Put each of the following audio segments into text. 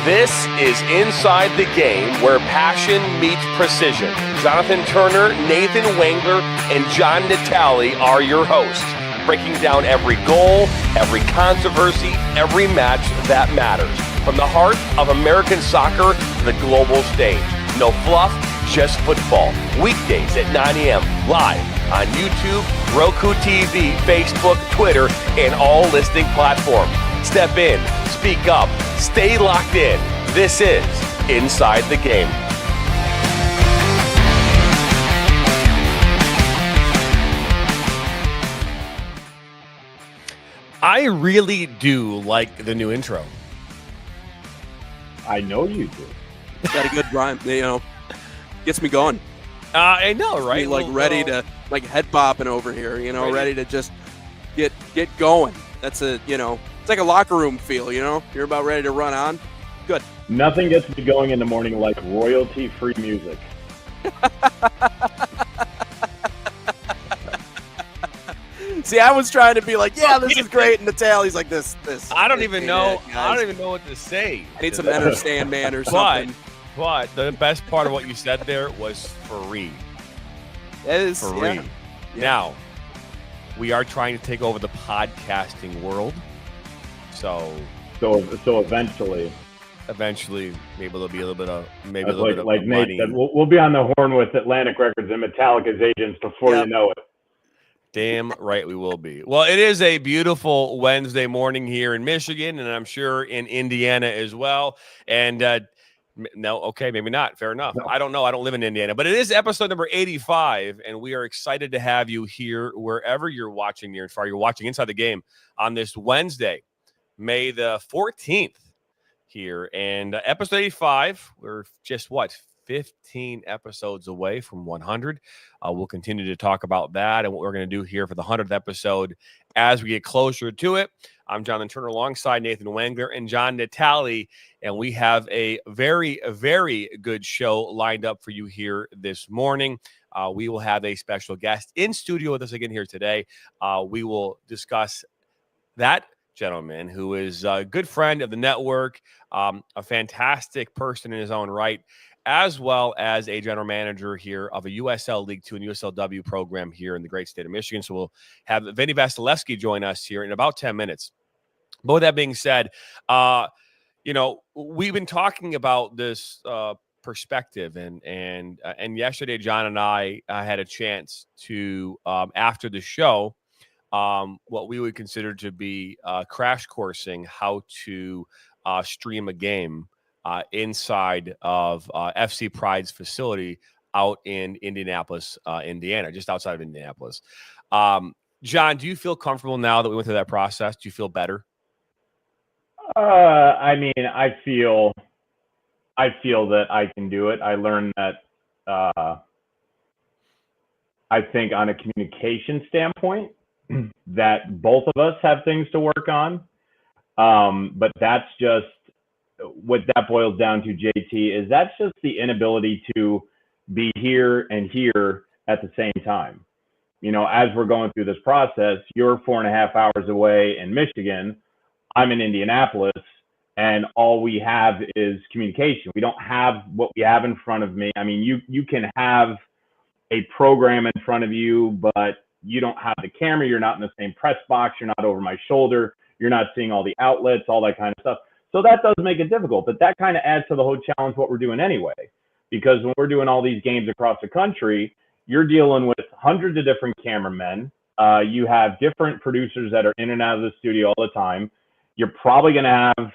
This is Inside the Game, where passion meets precision. Jonathan Turner, Nathan Wengler, and John Natale are your hosts, breaking down every goal, every controversy, every match that matters. From the heart of American soccer to the global stage. No fluff, just football. Weekdays at 9 a.m. live on YouTube, Roku TV, Facebook, Twitter, and all listening platforms. Step in, speak up, stay locked in. This is Inside the Game. I really do like the new intro. I know you do. It's got a good rhyme, gets me going. I know, right? Like ready to head bopping over here, ready to just get going. That's it's like a locker room feel, You're about ready to run on. Good. Nothing gets me going in the morning like royalty-free music. See, I was trying to be like, yeah, this is great, and Natale's like this. I don't even know. I don't even know what to say. I need some Enter Sandman or something. But the best part of what you said there was free. It is free. Yeah. Now, we are trying to take over the podcasting world. So eventually, maybe there'll be a little bit of Nate money. said, we'll be on the horn with Atlantic Records and Metallica's agents before you know it. Damn right we will be. Well, it is a beautiful Wednesday morning here in Michigan, and I'm sure in Indiana as well. And no, okay, maybe not. Fair enough. No. I don't know. I don't live in Indiana, but it is episode number 85, and we are excited to have you here wherever you're watching near and far. You're watching Inside the Game on this Wednesday, May the 14th here. And episode 85, we're just, 15 episodes away from 100. We'll continue to talk about that and what we're going to do here for the 100th episode as we get closer to it. I'm Jonathan Turner alongside Nathan Wengler and John Natale, and we have a very, very good show lined up for you here this morning. We will have a special guest in studio with us again here today. We will discuss that gentleman who is a good friend of the network, a fantastic person in his own right, as well as a general manager here of a USL League 2 and USLW program here in the great state of Michigan. So we'll have Vinny Vasilevsky join us here in about 10 minutes. But with that being said, we've been talking about this perspective, and yesterday John and I had a chance to, after the show, what we would consider to be crash coursing how to stream a game inside of FC Pride's facility out in Indianapolis, Indiana, just outside of Indianapolis. John, do you feel comfortable now that we went through that process? Do you feel better? I feel that I can do it. I learned that I think on a communication standpoint that both of us have things to work on. But that's just what that boils down to, JT, is that's just the inability to be here and here at the same time. As we're going through this process, you're 4.5 hours away in Michigan. I'm in Indianapolis, and all we have is communication. We don't have what we have in front of me. I mean, you can have a program in front of you, but you don't have the camera. You're not in the same press box. You're not over my shoulder. You're not seeing all the outlets, all that kind of stuff. So that does make it difficult, but that kind of adds to the whole challenge what we're doing anyway. Because when we're doing all these games across the country, you're dealing with hundreds of different cameramen. You have different producers that are in and out of the studio all the time. You're probably going to have,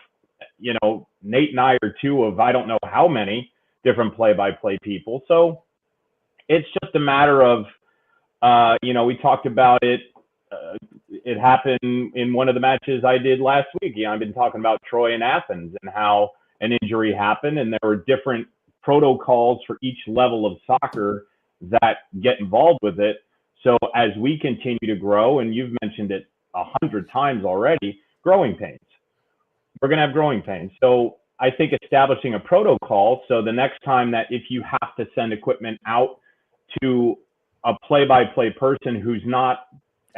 Nate and I are two of I don't know how many different play-by-play people. So it's just a matter of, we talked about it. It happened in one of the matches I did last week. I've been talking about Troy and Athens and how an injury happened, and there were different protocols for each level of soccer that get involved with it. So as we continue to grow, and you've mentioned it 100 times already, growing pains. We're going to have growing pains. So I think establishing a protocol, so the next time that if you have to send equipment out to a play-by-play person who's not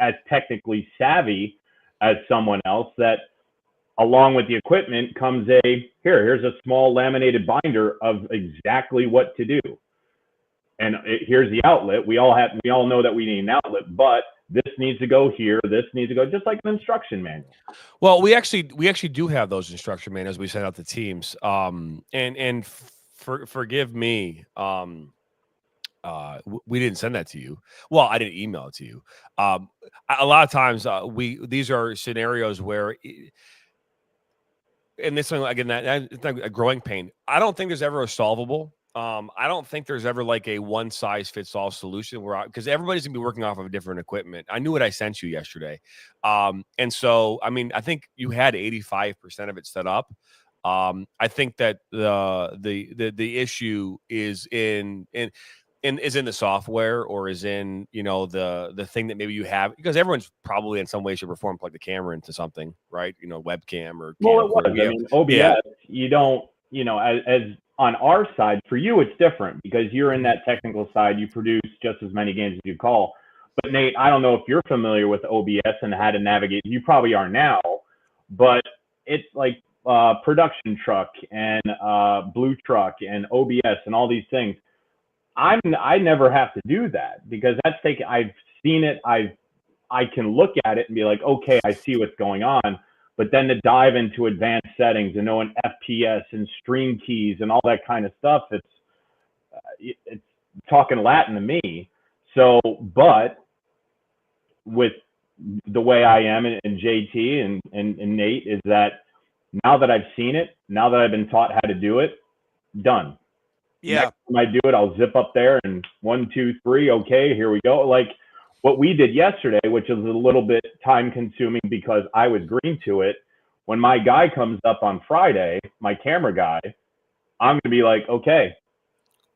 as technically savvy as someone else, that along with the equipment comes here's a small laminated binder of exactly what to do. And here's the outlet. We all know that we need an outlet, but this needs to go here. This needs to go, just like an instruction manual. Well, we actually do have those instruction manuals we send out to teams. Forgive me. We didn't send that to you. Well, I didn't email it to you. A lot of times, these are scenarios where, and this one again, that it's not a growing pain. I don't think there's ever a solvable. I don't think there's ever like a one size fits all solution because everybody's gonna be working off of different equipment. I knew what I sent you yesterday, and so I mean, I think you had 85% of it set up. I think that the issue is in the software, or is in, the thing that maybe you have, because everyone's probably in some way, shape, or form plugged the camera into something, right? Webcam or well, it was. I mean, OBS, you don't, as on our side, for you, it's different because you're in that technical side. You produce just as many games as you call. But Nate, I don't know if you're familiar with OBS and how to navigate. You probably are now, but it's like Production Truck and Blue Truck and OBS and all these things. I never have to do that because I've seen it. I can look at it and be like, okay, I see what's going on. But then to dive into advanced settings and knowing FPS and stream keys and all that kind of stuff, it's talking Latin to me. So, but with the way I am and JT and Nate, is that now that I've seen it, now that I've been taught how to do it, done. Yeah. Next time I do it, I'll zip up there and 1, 2, 3. Okay, here we go. Like what we did yesterday, which is a little bit time consuming because I was green to it. When my guy comes up on Friday, my camera guy, I'm going to be like, okay,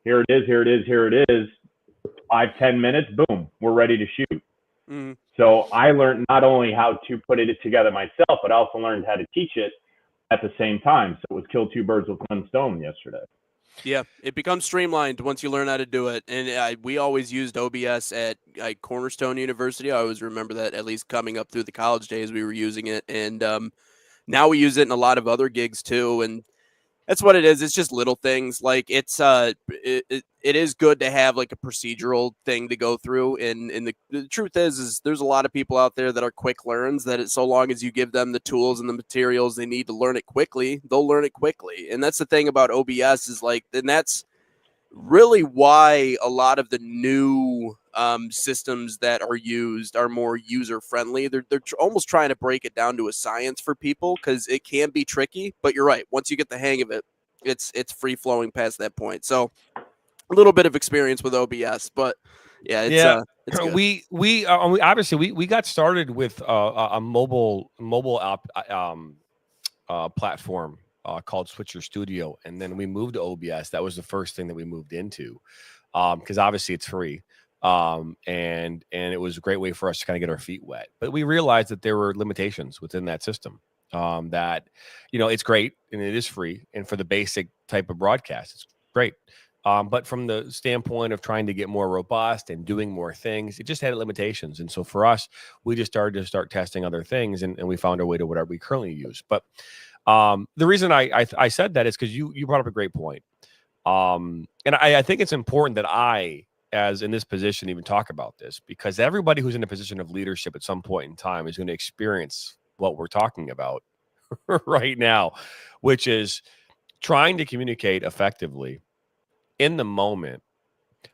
here it is. 5-10 minutes, boom, we're ready to shoot. Mm. So I learned not only how to put it together myself, but I also learned how to teach it at the same time. So it was kill two birds with one stone yesterday. Yeah, it becomes streamlined once you learn how to do it. And we always used OBS at Cornerstone University. I always remember that, at least coming up through the college days, we were using it. And now we use it in a lot of other gigs too. And that's what it is. It's just little things. Like it is good to have like a procedural thing to go through. And the truth is there's a lot of people out there that are quick learns, that so long as you give them the tools and the materials they need to learn it quickly, they'll learn it quickly. And that's the thing about OBS is and that's really why a lot of the new systems that are used are more user friendly. They're almost trying to break it down to a science for people, because it can be tricky. But you're right. Once you get the hang of it, it's free flowing past that point. So a little bit of experience with OBS, but yeah, it's good. We obviously we got started with a mobile app platform called Switcher Studio, and then we moved to OBS. That was the first thing that we moved into, because obviously it's free, and it was a great way for us to kind of get our feet wet. But we realized that there were limitations within that system. That it's great and it is free, and for the basic type of broadcast, it's great. But from the standpoint of trying to get more robust and doing more things, it just had limitations. And so for us, we just started to testing other things, and we found our way to whatever we currently use. But the reason I said that is because you brought up a great point. And I think it's important that I, as in this position, even talk about this, because everybody who's in a position of leadership at some point in time is going to experience what we're talking about right now, which is trying to communicate effectively in the moment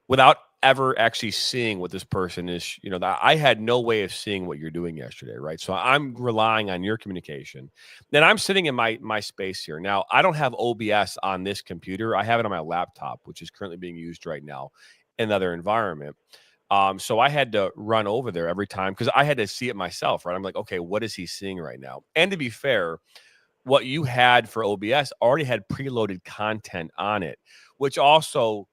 without ever actually seeing what this person is. I had no way of seeing what you're doing yesterday, right? So I'm relying on your communication. Then I'm sitting in my space here. Now, I don't have OBS on this computer. I have it on my laptop, which is currently being used right now in another environment. So I had to run over there every time because I had to see it myself, right? I'm like, okay, what is he seeing right now? And to be fair, what you had for OBS already had preloaded content on it, which also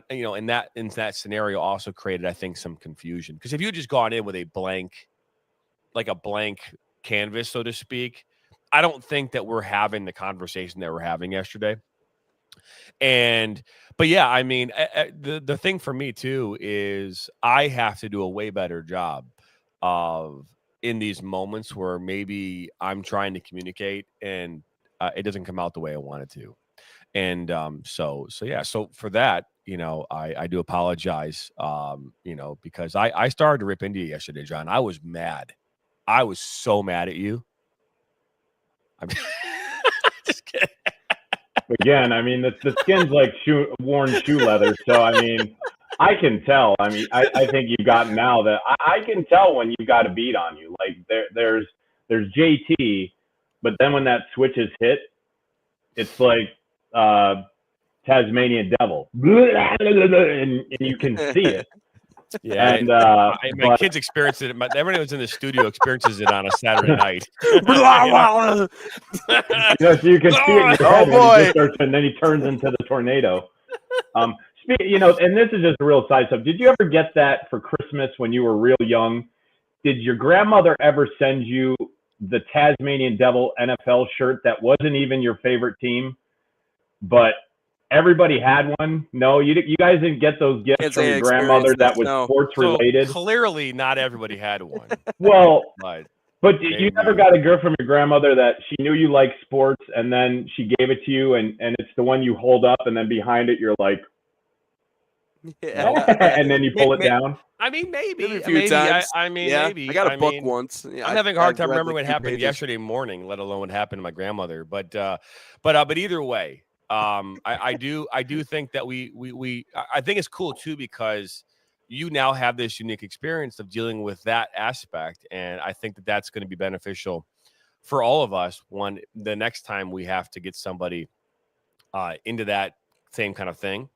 in that scenario also created, I think, some confusion. Because if you had just gone in with a blank canvas, so to speak, I don't think that we're having the conversation that we're having yesterday. But yeah, I mean, the thing for me too is I have to do a way better job of in these moments where maybe I'm trying to communicate and it doesn't come out the way I want it to. And so yeah. So for that, I do apologize. Because I started to rip into you yesterday, John. I was mad. I was so mad at you. I'm just kidding. Again, I mean, the skin's like worn shoe leather. So, I mean, I can tell. I mean, I think you've gotten now that I can tell when you've got a beat on you. Like there's JT, but then when that switch is hit, it's like Tasmanian devil, and you can see it. Yeah, and my kids experience it. Everyone who's in the studio experiences it on a Saturday night. So you can see it in your head when and then he turns into the tornado. And this is just a real side stuff. Did you ever get that for Christmas when you were real young? Did your grandmother ever send you the Tasmanian Devil NFL shirt that wasn't even your favorite team, but everybody had one? No, you guys didn't get those gifts from your grandmother that was sports related. So clearly, not everybody had one. Well, but you never got a gift from your grandmother that she knew you liked sports, and then she gave it to you, and it's the one you hold up, and then behind it you're like, and then you pull it down. I mean, maybe a few times. Maybe I got a book once. I'm having a hard time remembering what happened yesterday morning, let alone what happened to my grandmother. But either way. I do think that I think it's cool too, because you now have this unique experience of dealing with that aspect. And I think that that's going to be beneficial for all of us the next time we have to get somebody into that same kind of thing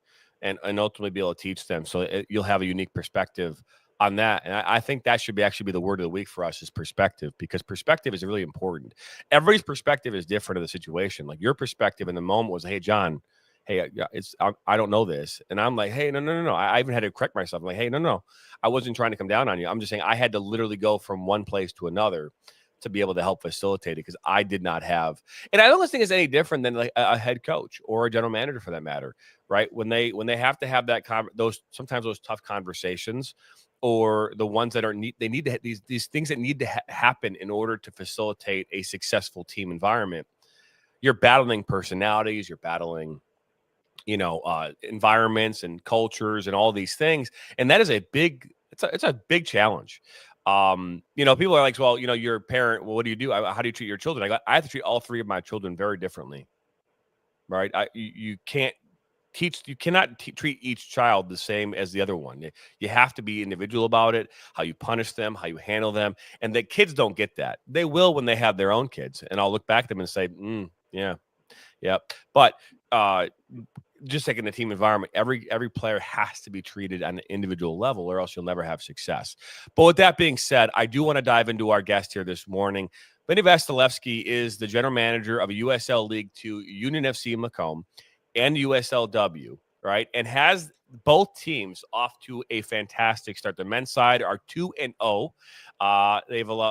and ultimately be able to teach them. So you'll have a unique perspective on that. And I think that should actually be the word of the week for us, is perspective, because perspective is really important. Everybody's perspective is different of the situation. Like your perspective in the moment was, hey, John, hey, I don't know this. And I'm like, hey, no. I even had to correct myself. I'm like, hey, no. I wasn't trying to come down on you. I'm just saying I had to literally go from one place to another to be able to help facilitate it, because I did not have. And I don't think it's any different than like a head coach or a general manager for that matter, right? When they have to have that sometimes those tough conversations, or the ones that they need to these things that need to happen in order to facilitate a successful team environment. You're battling personalities, you're battling, environments and cultures and all these things, and that is it's a big challenge. People are like, well, you're a parent. Well, what do you do? How do you treat your children? I have to treat all three of my children very differently, right? You cannot treat each child the same as the other one. You have to be individual about it, how you punish them, how you handle them. And the kids don't get that. They will when they have their own kids. And I'll look back at them and say, yeah. But just like in the team environment, every player has to be treated on an individual level, or else you'll never have success. But with that being said, I do want to dive into our guest here this morning. Benny Vasilevsky is the general manager of a USL League 2 Union FC Macomb and USLW, right? And has both teams off to a fantastic start. The men's side are 2-0. I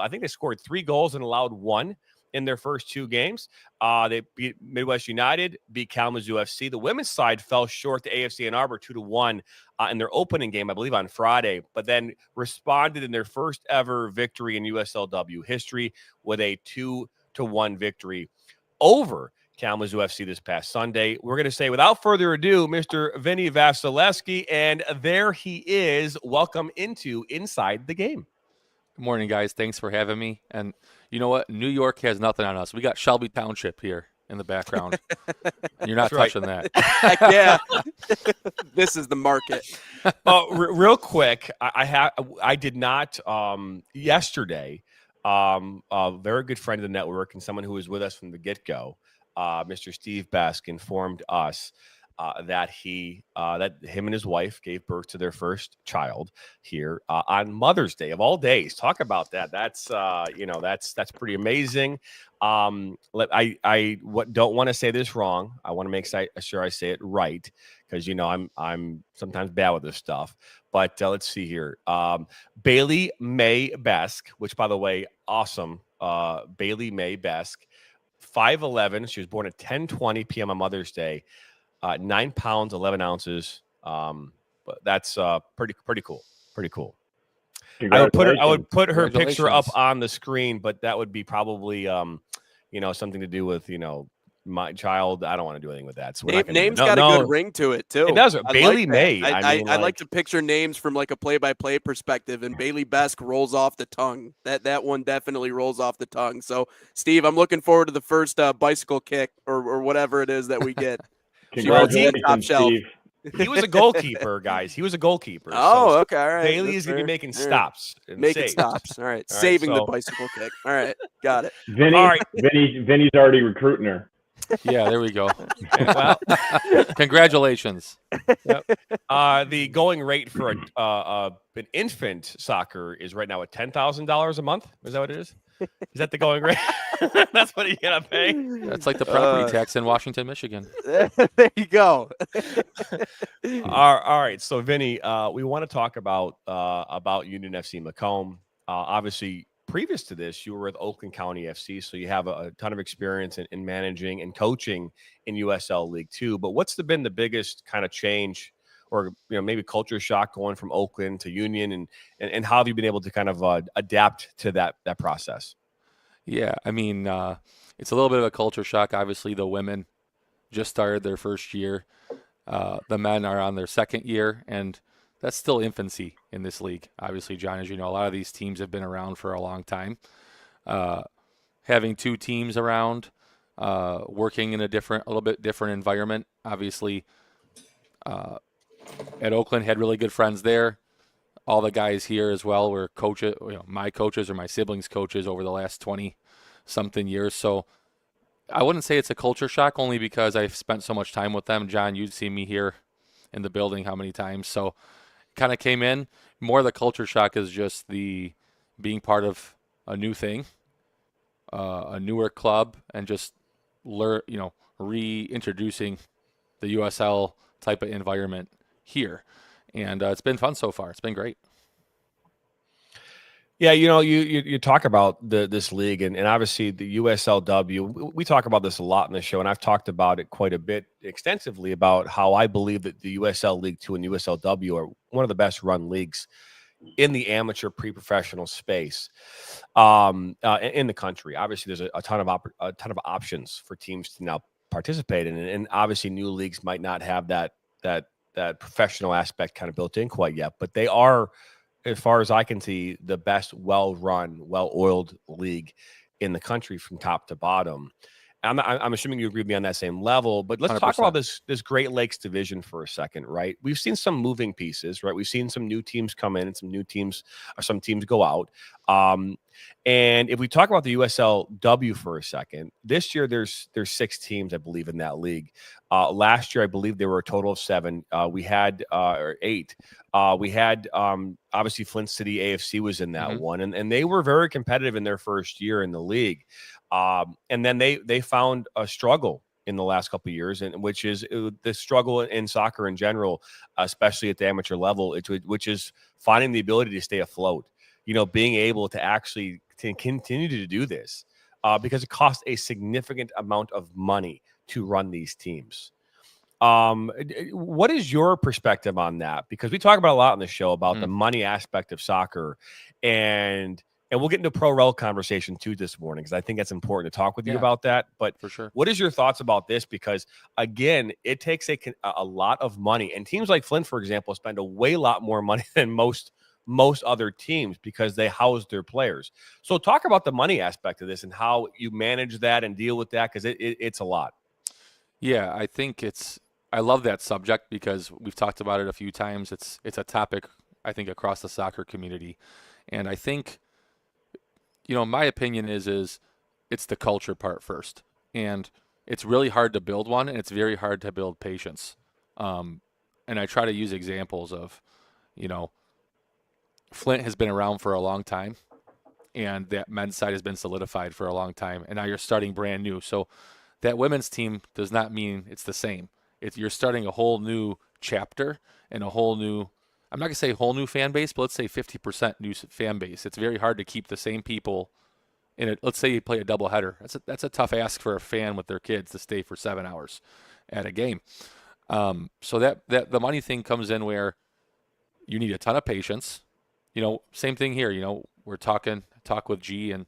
think they scored 3 goals and allowed 1 in their first 2 games. They beat Midwest United, beat Kalamazoo FC. The women's side fell short to AFC Ann Arbor 2-1 in their opening game, I believe on Friday, but then responded in their first ever victory in USLW history with a 2-1 victory over Kalamazoo FC this past Sunday. We're going to say, without further ado, Mr. Vinny Vasilevsky, and there he is. Welcome into Inside the Game. Good morning, guys. Thanks for having me. And you know what? New York has nothing on us. We got Shelby Township here in the background. You're not touching that. Heck yeah. This is the market. Real quick, I did not yesterday. A very good friend of the network and someone who was with us from the get-go, Mr. Steve Besk, informed us that him and his wife gave birth to their first child here on Mother's Day of all days. Talk about that. That's pretty amazing. I don't want to say this wrong. I want to make sure I say it right, because I'm sometimes bad with this stuff. But let's see here. Bailey May Besk, which, by the way, awesome. Bailey May Besk, 5'11". She was born at 10:20 p.m. on Mother's Day. 9 pounds, 11 ounces. But that's pretty cool. Pretty cool. Congratulations. I would put her picture up Congratulations. on the screen, but that would be probably something to do with my child. I don't want to do anything with that. So we're not gonna do it. Name's got a good ring to it too. It does. I Bailey like that. May. I mean, I like to picture names from like a play-by-play perspective, and Bailey Besk rolls off the tongue. That one definitely rolls off the tongue. So, Steve, I'm looking forward to the first bicycle kick or whatever it is that we get. Congratulations, Steve. He was a goalkeeper, guys. He was a goalkeeper. Oh, so okay. All right. Bailey is going to be making stops. And Making saves. stops. All right. All right, Saving the bicycle kick. All right. Got it. Vinny, All right. Vinny's already recruiting her. Yeah, there we go. Well, Congratulations. the going rate for an infant soccer is right now at $10,000 a month. Is that what it is? Is that the going rate? That's what you gotta pay. That's like the property tax in Washington, Michigan. There you go. All right. So, Vinny, we want to talk about Union FC Macomb. Obviously, previous to this, you were with Oakland County FC, so you have a ton of experience in managing and coaching in USL League Two. But what's been the biggest kind of change, or maybe culture shock going from Oakland to Union, and how have you been able to kind of adapt to that process? Yeah, I mean, it's a little bit of a culture shock. Obviously, the women just started their first year. The men are on their second year, and that's still infancy in this league. Obviously, John, as you know, a lot of these teams have been around for a long time. Having two teams around, working in a little bit different environment. Obviously, at Oakland, had really good friends there. All the guys here as well were coaches, my coaches or my siblings' coaches over the last 20-something years. So I wouldn't say it's a culture shock, only because I've spent so much time with them. John, you've seen me here in the building how many times. So kind of came in. More the culture shock is just the being part of a new thing, a newer club, and just reintroducing the USL type of environment here. And it's been fun so far. It's been great. Yeah, you talk about this league, and obviously the USLW. We talk about this a lot in the show, and I've talked about it quite a bit extensively about how I believe that the USL League 2 and USLW are one of the best run leagues in the amateur pre-professional space in the country. Obviously, there's a ton of options for teams to now participate in, and obviously new leagues might not have that professional aspect kind of built in quite yet, but they are, as far as I can see, the best well-run, well-oiled league in the country from top to bottom. I'm assuming you agree with me on that same level, but let's 100%. talk about this Great Lakes division for a second, right? We've seen some moving pieces, right? We've seen some new teams come in and some teams go out. And if we talk about the USLW for a second, this year there's 6 teams, I believe, in that league. Last year, I believe there were a total of 7. We had or 8. We had obviously Flint City AFC was in that one, and they were very competitive in their first year in the league. And then they found a struggle in the last couple of years, and which is the struggle in soccer in general, especially at the amateur level, which is finding the ability to stay afloat. Being able to actually continue to do this because it costs a significant amount of money to run these teams. What is your perspective on that? Because we talk about a lot on the show about the money aspect of soccer, and we'll get into a pro rel conversation too this morning, because I think that's important to talk with you about that. But for sure, what is your thoughts about this? Because again, it takes a lot of money, and teams like Flint, for example, spend a way lot more money than most other teams because they house their players. So talk about the money aspect of this and how you manage that and deal with that, because it's a lot. Yeah, I think I love that subject because we've talked about it a few times. It's a topic, I think, across the soccer community. And I think, my opinion is it's the culture part first. And it's really hard to build one, and it's very hard to build patience. And I try to use examples of, Flint has been around for a long time, and that men's side has been solidified for a long time, and now you're starting brand new. So that women's team does not mean it's the same. You're starting a whole new chapter and a whole new, I'm not going to say whole new fan base, but let's say 50% new fan base. It's very hard to keep the same people in it. Let's say you play a doubleheader. That's a tough ask for a fan with their kids to stay for 7 hours at a game. So that the money thing comes in where you need a ton of patience. same thing here. We're talk with G, and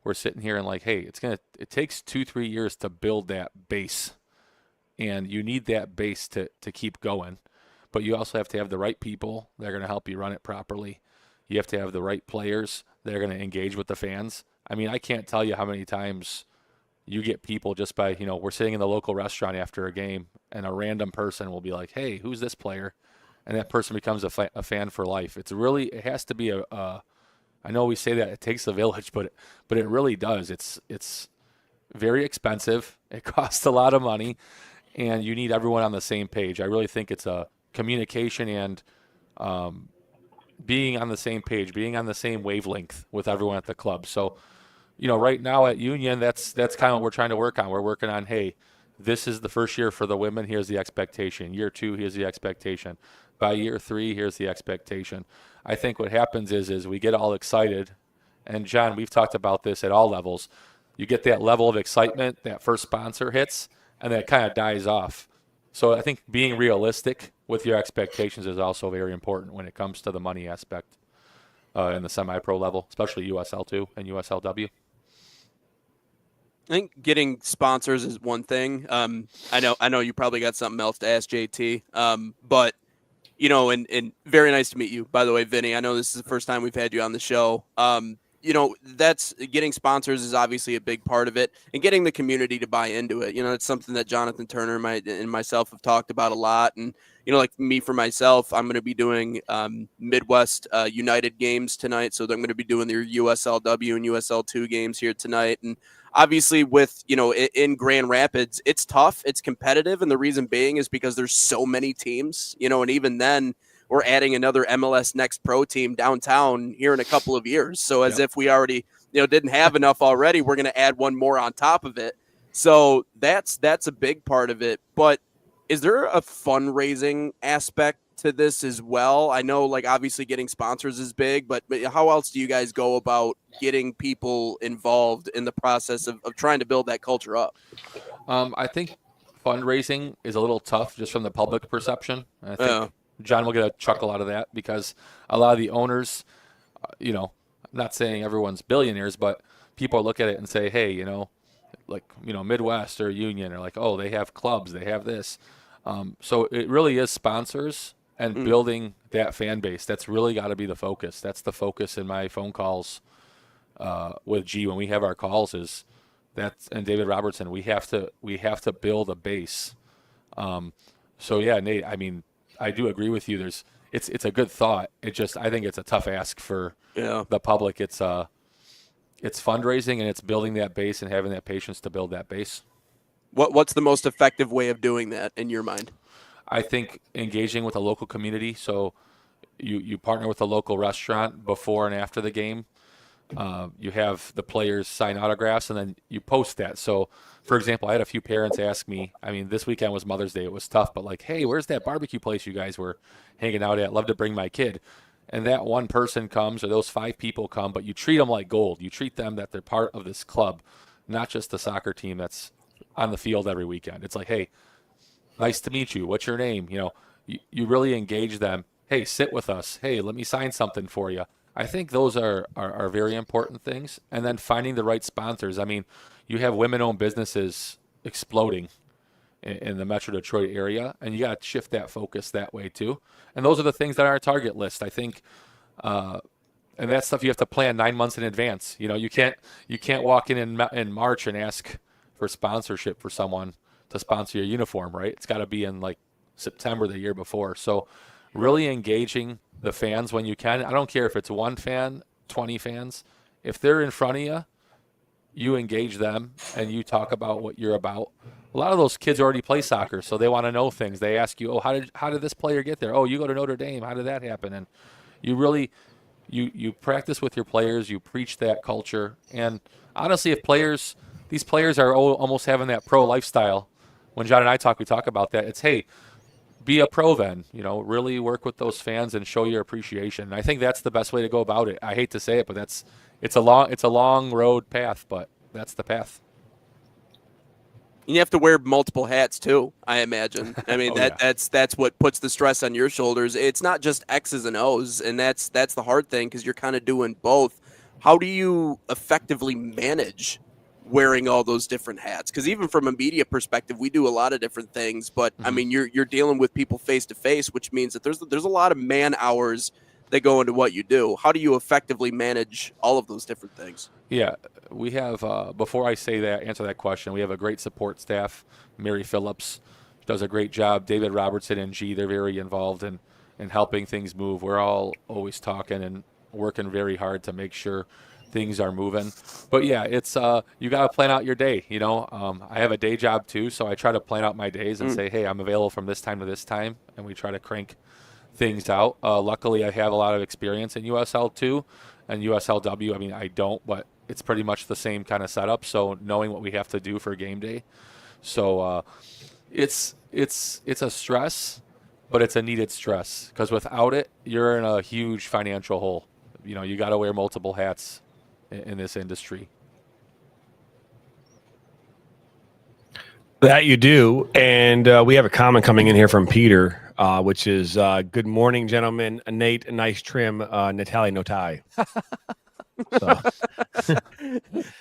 we're sitting here and like, hey, it takes 2-3 years to build that base, and you need that base to keep going. But you also have to have the right people that are going to help you run it properly. You have to have the right players that are going to engage with the fans. I mean, I can't tell you how many times you get people just by, we're sitting in the local restaurant after a game, and a random person will be like, hey, who's this player? And that person becomes a fan for life. It has to be I know we say that it takes a village, but it really does. It's very expensive. It costs a lot of money, and you need everyone on the same page. I really think it's a communication and being on the same page, being on the same wavelength with everyone at the club. So, right now at Union, that's kind of what we're trying to work on. We're working on, hey, this is the first year for the women. Here's the expectation. Year 2, here's the expectation. By year 3, here's the expectation. I think what happens is we get all excited. And, John, we've talked about this at all levels. You get that level of excitement, that first sponsor hits, and that kind of dies off. So I think being realistic with your expectations is also very important when it comes to the money aspect in the semi-pro level, especially USL2 and USLW. I think getting sponsors is one thing. I know you probably got something else to ask JT. But and very nice to meet you, by the way, Vinny. I know this is the first time we've had you on the show. That's getting sponsors is obviously a big part of it, and getting the community to buy into it. It's something that Jonathan Turner and myself have talked about a lot. And, like me for myself, I'm going to be doing Midwest United games tonight. So I'm going to be doing their USLW and USL2 games here tonight. And obviously with, in Grand Rapids, it's tough, it's competitive. And the reason being is because there's so many teams, and even then, we're adding another MLS Next Pro team downtown here in a couple of years. So as if we already, didn't have enough already, we're going to add one more on top of it. So that's a big part of it. But is there a fundraising aspect to this as well? I know, like, obviously getting sponsors is big, but how else do you guys go about getting people involved in the process of trying to build that culture up? I think fundraising is a little tough just from the public perception. I think John will get a chuckle out of that because a lot of the owners, I'm not saying everyone's billionaires, but people look at it and say, hey, Midwest or Union, or like, oh, they have clubs, they have this. So it really is sponsors and building that fan base. That's really got to be the focus. That's the focus in my phone calls with G when we have our calls and David Robertson, we have to build a base. So yeah, Nate, I mean, I do agree with you. It's a good thought. I think it's a tough ask for the public. It's fundraising, and it's building that base and having that patience to build that base. What's the most effective way of doing that in your mind? I think engaging with a local community. So you partner with a local restaurant before and after the game. You have the players sign autographs, and then you post that. So, for example, I had a few parents ask me, I mean, this weekend was Mother's Day. It was tough, but like, hey, where's that barbecue place you guys were hanging out at? Love to bring my kid. And that one person comes, or those 5 people come, but you treat them like gold. You treat them that they're part of this club, not just the soccer team that's on the field every weekend. It's like, hey, nice to meet you. What's your name? You really engage them. Hey, sit with us. Hey, let me sign something for you. I think those are very important things. And then finding the right sponsors. I mean, you have women-owned businesses exploding in the Metro Detroit area, and you got to shift that focus that way too. And those are the things that are our target list, I think. And that's stuff you have to plan 9 months in advance. You can't walk in March and ask for sponsorship for someone to sponsor your uniform, right? It's got to be in like September the year before. So really engaging the fans when you can. I don't care if it's 1 fan, 20 fans. If they're in front of you, you engage them and you talk about what you're about. A lot of those kids already play soccer, so they want to know things. They ask you, oh, how did this player get there? Oh, you go to Notre Dame. How did that happen? And you really you practice with your players. You preach that culture. And honestly, if these players are almost having that pro lifestyle. When John and I talk, we talk about that. It's, hey, be a pro then, really work with those fans and show your appreciation. And I think that's the best way to go about it. I hate to say it, but it's a long road path, but that's the path. You have to wear multiple hats too, I imagine. I mean, Oh, yeah. that's what puts the stress on your shoulders. It's not just X's and O's, and that's the hard thing because you're kind of doing both. How do you effectively manage wearing all those different hats? Because even from a media perspective, we do a lot of different things, but I mean, you're dealing with people face to face, which means that there's a lot of man hours that go into what you do. How do you effectively manage all of those different things? Yeah, we have. Before I answer that question, we have a great support staff. Mary Phillips does a great job. David Robertson and G, they're very involved in helping things move. We're all always talking and working very hard to make sure things are moving. But yeah, it's you got to plan out your day. I have a day job too, so I try to plan out my days and say, hey, I'm available from this time to this time, and we try to crank things out. Luckily, I have a lot of experience in USL too, and USLW. I mean, I don't, but it's pretty much the same kind of setup. So knowing what we have to do for game day, so it's a stress, but it's a needed stress because without it, you're in a huge financial hole. You got to wear multiple hats in this industry. That you do. And we have a comment coming in here from Peter, which is good morning, gentlemen. Nate, a nice trim. Natalie, no tie. So.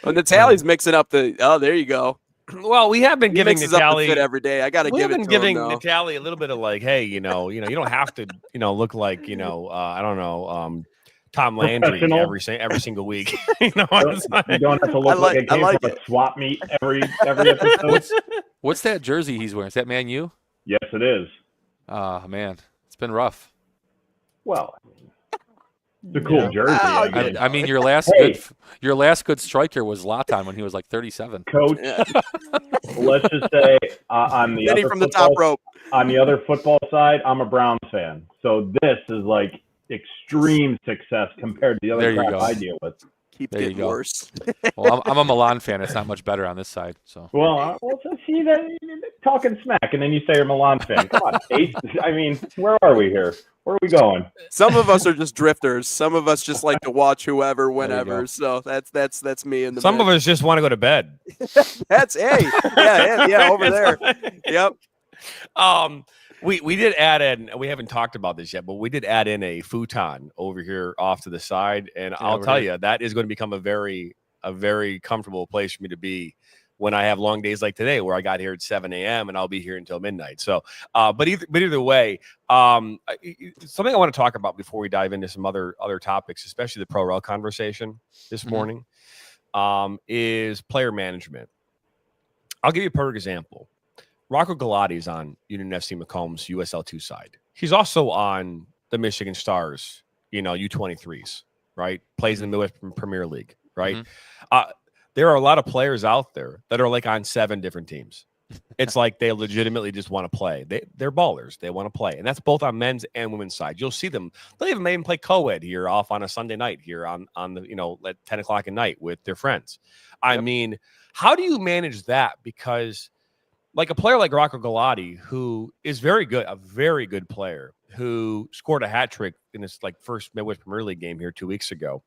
Well, Natalie's mixing up the. Oh, there you go. Well, we have been giving Mixes up the Natalie fit every day. I got to give it to giving him, though. Natalie a little bit of like, hey, you don't have to, look like, I don't know, Tom Landry every single week. You don't have to look like it came from a swap meet every episode. What's that jersey he's wearing? Is that Man U? Yes, it is. Man, it's been rough. Well, it's a cool jersey. I mean, your last good striker was Zlatan when he was like 37. Coach, let's just say on the other from the top rope. On the other football side, I'm a Browns fan, so this is like extreme success compared to the other crap I deal with. Keeps getting worse. Well, I'm a Milan fan. It's not much better on this side. So. Well, see that talking smack, and then you say you're a Milan fan. Come on, Ace. I mean, where are we here? Where are we going? Some of us are just drifters. Some of us just like to watch whoever, whenever. So that's me in the. Some of us just want to go to bed. That's yeah, over there. Yep. We did add in. We haven't talked about this yet, but we did add in a futon over here off to the side, and I'll tell you that is going to become a very comfortable place for me to be when I have long days like today, where I got here at 7 a.m. and I'll be here until midnight. So, but either way, something I want to talk about before we dive into some other topics, especially the pro rel conversation this morning, is player management. I'll give you a perfect example. Rocco Galati's on Union FC Macomb's USL2 side. He's also on the Michigan Stars, U23s, right? Plays in the Midwest Premier League, right? There are a lot of players out there that are like on 7 different teams. It's like they legitimately just want to play. They're ballers. They want to play. And that's both on men's and women's side. You'll see them. They'll even play co-ed here off on a Sunday night here on the, at 10 o'clock at night with their friends. I mean, how do you manage that? Because like a player like Rocco Galati, who is very good, a very good player, who scored a hat trick in this like first Midwest Premier League game here 2 weeks ago.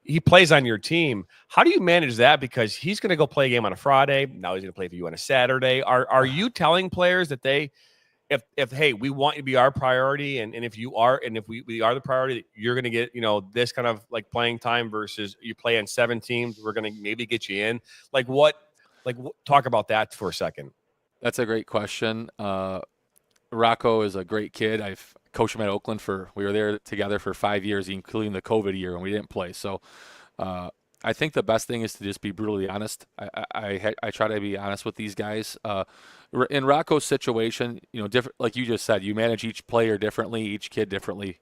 He plays on your team. How do you manage that? Because he's going to go play a game on a Friday. Now he's going to play for you on a Saturday. Are you telling players that if hey, we want you to be our priority, and if you are, and if we are the priority, you're going to get this kind of like playing time versus you play on 7 teams. We're going to maybe get you in. Talk about that for a second. That's a great question. Rocco is a great kid. I've coached him at Oakland we were there together for 5 years, including the COVID year when we didn't play. So I think the best thing is to just be brutally honest. I try to be honest with these guys. In Rocco's situation, different, like you just said, you manage each player differently, each kid differently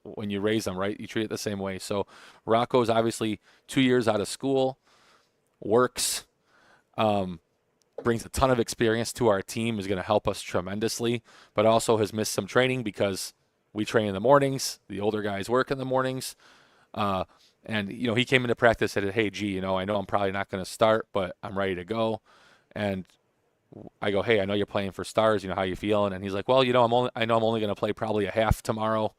when you raise them, right? You treat it the same way. So Rocco's obviously 2 years out of school, works, brings a ton of experience to our team, is going to help us tremendously, but also has missed some training because we train in the mornings. The older guys work in the mornings. And, he came into practice and said, hey, G, I know I'm probably not going to start, but I'm ready to go. And I go, hey, I know you're playing for Stars. How you feeling? And he's like, well, I know I'm only going to play probably a half tomorrow.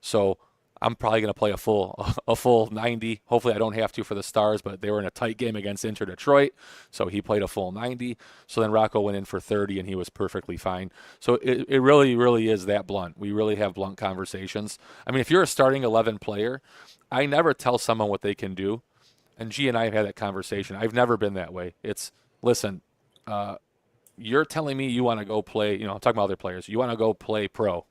So I'm probably going to play a full 90. Hopefully I don't have to for the Stars, but they were in a tight game against Inter Detroit, so he played a full 90. So then Rocco went in for 30, and he was perfectly fine. So it really, really is that blunt. We really have blunt conversations. I mean, if you're a starting 11 player, I never tell someone what they can do. And G and I have had that conversation. I've never been that way. It's, listen, you're telling me you want to go play, I'm talking about other players, you want to go play pro.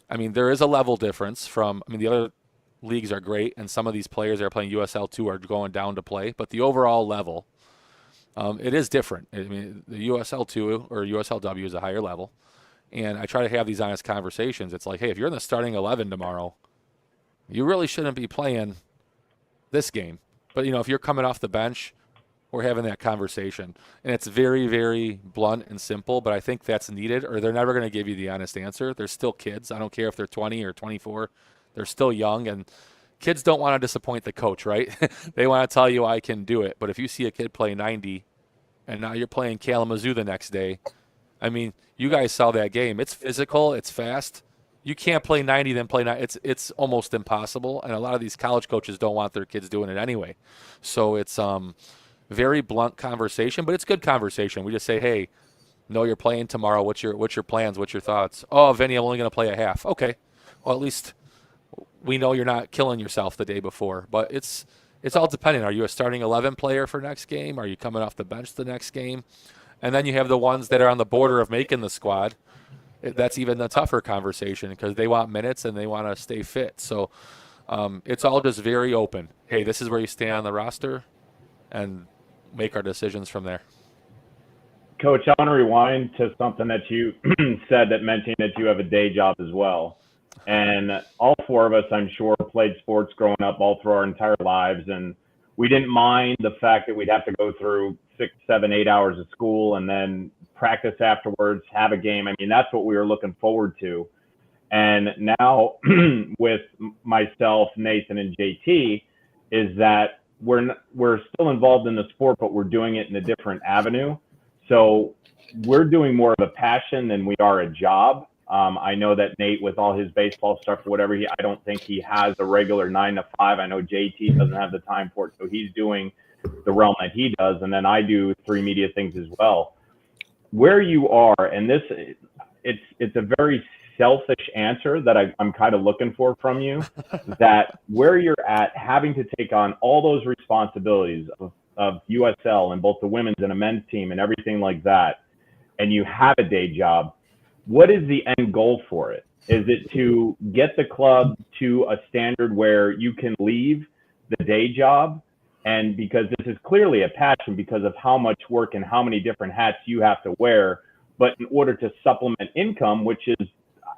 I mean, there is a level difference the other leagues are great, and some of these players that are playing USL2 are going down to play, but the overall level, it is different. I mean, the USL2 or USLW is a higher level, and I try to have these honest conversations. It's like, hey, if you're in the starting 11 tomorrow, you really shouldn't be playing this game. But, if you're coming off the bench, we're having that conversation. And it's very, very blunt and simple, but I think that's needed, or they're never going to give you the honest answer. They're still kids. I don't care if they're 20 or 24. They're still young, and kids don't want to disappoint the coach, right? They want to tell you I can do it. But if you see a kid play 90 and now you're playing Kalamazoo the next day, I mean, you guys saw that game. It's physical. It's fast. You can't play 90 then play 90. It's almost impossible, and a lot of these college coaches don't want their kids doing it anyway. So it's very blunt conversation, but it's good conversation. We just say, hey, no, you're playing tomorrow. What's your plans? What's your thoughts? Oh, Vinny, I'm only going to play a half. Okay. Well, at least we know you're not killing yourself the day before. But it's all dependent. Are you a starting 11 player for next game? Are you coming off the bench the next game? And then you have the ones that are on the border of making the squad. That's even the tougher conversation because they want minutes and they want to stay fit. So it's all just very open. Hey, this is where you stand on the roster, and make our decisions from there. Coach, I want to rewind to something that you said that mentioned that you have a day job as well. And all four of us, I'm sure, played sports growing up all through our entire lives. And we didn't mind the fact that we'd have to go through 6, 7, 8 hours of school and then practice afterwards, have a game. I mean, that's what we were looking forward to. And now with myself, Nathan, and JT, is that we're still involved in the sport, but we're doing it in a different avenue. So we're doing more of a passion than we are a job. I know that Nate, with all his baseball stuff or whatever, I don't think he has a regular 9 to 5. I know JT doesn't have the time for it, so he's doing the realm that he does, and then I do 3 media things as well. Where you are, and it's a very selfish answer that I'm kind of looking for from you, that where you're at, having to take on all those responsibilities of USL and both the women's and a men's team and everything like that, and you have a day job, what is the end goal for it? Is it to get the club to a standard where you can leave the day job? And because this is clearly a passion because of how much work and how many different hats you have to wear, but in order to supplement income, which is,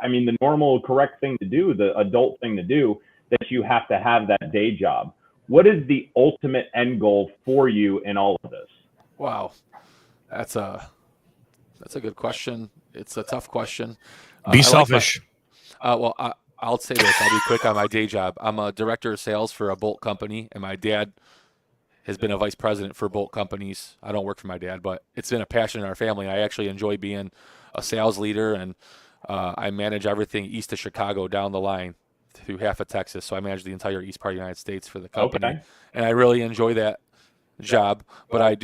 I mean, the normal, correct thing to do, the adult thing to do, that you have to have that day job. What is the ultimate end goal for you in all of this? Wow, that's a good question. It's a tough question. Be selfish. I'll say this. I'll be quick on my day job. I'm a director of sales for a bolt company, and my dad has been a vice president for bolt companies. I don't work for my dad, but it's been a passion in our family. I actually enjoy being a sales leader, and I manage everything east of Chicago down the line through half of Texas. So I manage the entire east part of the United States for the company. Okay. And I really enjoy that job, but I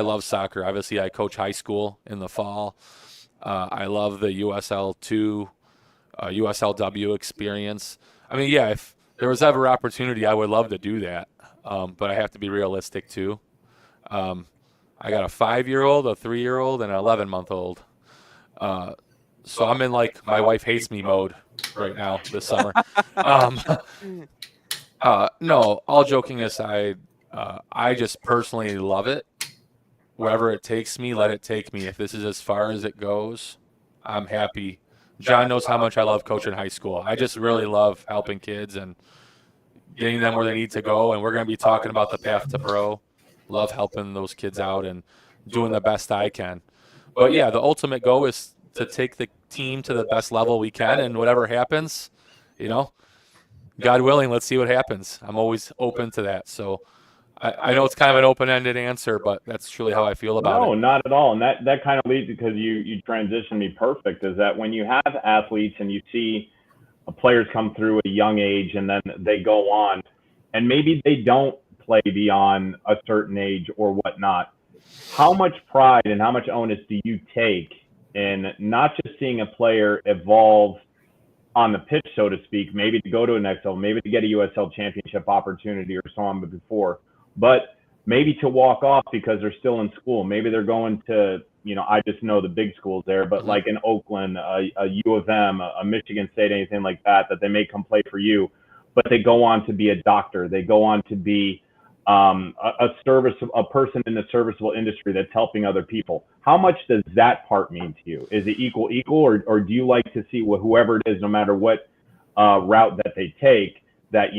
love soccer. Obviously, I coach high school in the fall. I love the USL2, USLW experience. I mean, yeah, if there was ever opportunity, I would love to do that, but I have to be realistic too. I got a 5-year-old, a 3-year-old, and an 11-month-old. So I'm in like my wife hates me mode right now this summer. No, all joking aside, I just personally love it. Wherever it takes me, let it take me. If this is as far as it goes, I'm happy. John knows how much I love coaching high school. I just really love helping kids and getting them where they need to go. And we're going to be talking about the path to pro. Love helping those kids out and doing the best I can. But yeah, the ultimate goal is to take the team to the best level we can, and whatever happens, God willing, let's see what happens. I'm always open to that. So I know it's kind of an open-ended answer, but that's truly how I feel about it. No, not at all. And that kind of leads, because you transitioned me perfect, is that when you have athletes and you see players come through at a young age and then they go on, and maybe they don't play beyond a certain age or whatnot. How much pride and how much onus do you take in not just seeing a player evolve on the pitch, so to speak, maybe to go to an XL, maybe to get a USL championship opportunity or so on before, but maybe to walk off because they're still in school. Maybe they're going to, I just know the big schools there, but like in Oakland, a U of M, a Michigan State, anything like that they may come play for you, but they go on to be a doctor. They go on to be a person in the serviceable industry that's helping other people. How much does that part mean to you? Is it equal, or do you like to see whoever it is, no matter what route that they take, that,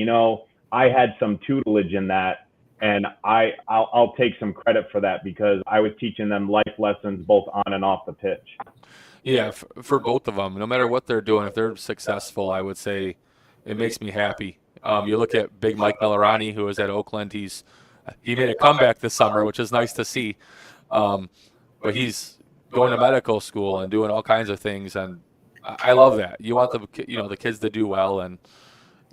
I had some tutelage in that, and I'll take some credit for that because I was teaching them life lessons both on and off the pitch. Yeah, for both of them, no matter what they're doing, if they're successful, I would say it makes me happy. You look at Big Mike Millerani, who is at Oakland. He made a comeback this summer, which is nice to see. But he's going to medical school and doing all kinds of things, and I love that. You want the kids to do well, and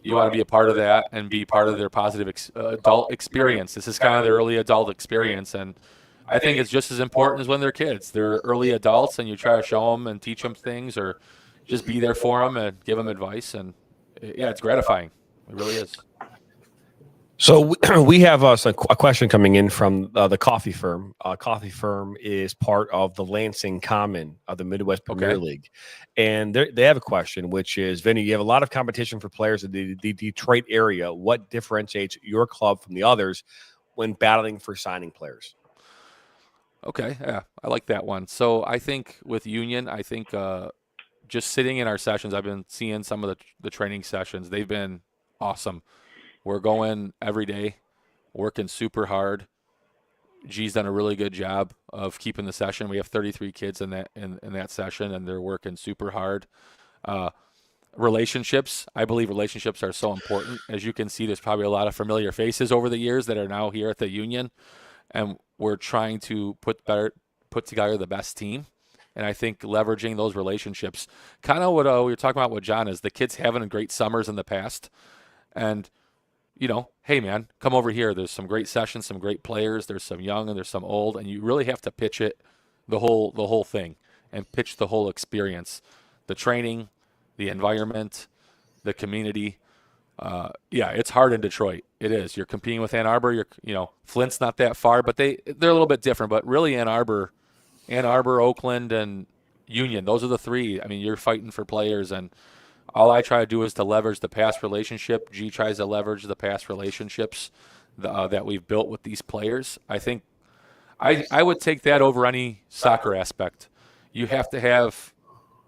you want to be a part of that and be part of their positive adult experience. This is kind of their early adult experience, and I think it's just as important as when they're kids. They're early adults, and you try to show them and teach them things, or just be there for them and give them advice. And yeah, it's gratifying. It really is. So we have a question coming in from the Coffee Firm. Coffee Firm is part of the Lansing Common of the Midwest Premier League. And they have a question, which is, Vinny, you have a lot of competition for players in the Detroit area. What differentiates your club from the others when battling for signing players? Okay, yeah, I like that one. So I think with Union, just sitting in our sessions, I've been seeing some of the training sessions. They've been awesome. We're going every day, working super hard. G's done a really good job of keeping the session. We have 33 kids in that session, and they're working super hard. Relationships, I believe relationships are so important. As you can see, there's probably a lot of familiar faces over the years that are now here at the Union, and we're trying to put together the best team. And I think leveraging those relationships, kind of what we were talking about with John, is the kids having great summers in the past, and hey man, come over here. There's some great sessions, some great players. There's some young and there's some old, and you really have to pitch it, the whole thing, and pitch the whole experience, the training, the environment, the community. It's hard in Detroit. It is. You're competing with Ann Arbor. Flint's not that far, but they're a little bit different. But really, Ann Arbor, Oakland, and Union. Those are the three. I mean, you're fighting for players, and all I try to do is to leverage the past relationship. G tries to leverage the past relationships that we've built with these players. I think I would take that over any soccer aspect. You have to have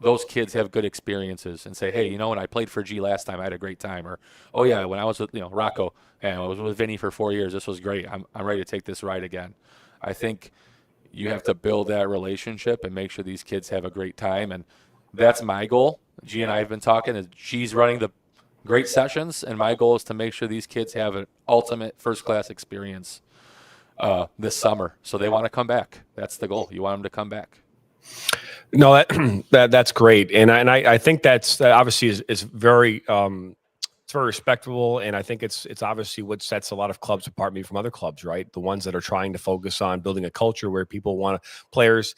those kids have good experiences and say, hey, when I played for G last time, I had a great time. Or, oh, yeah, when I was with Rocco and I was with Vinny for 4 years, this was great. I'm ready to take this ride again. I think you have to build that relationship and make sure these kids have a great time. And that's my goal. G and I have been talking. Is G's running the great sessions, and my goal is to make sure these kids have an ultimate first-class experience this summer. So they want to come back. That's the goal. You want them to come back. No, that's great, and I think that's obviously is very it's very respectable, and I think it's obviously what sets a lot of clubs apart maybe from other clubs, right? The ones that are trying to focus on building a culture where people players,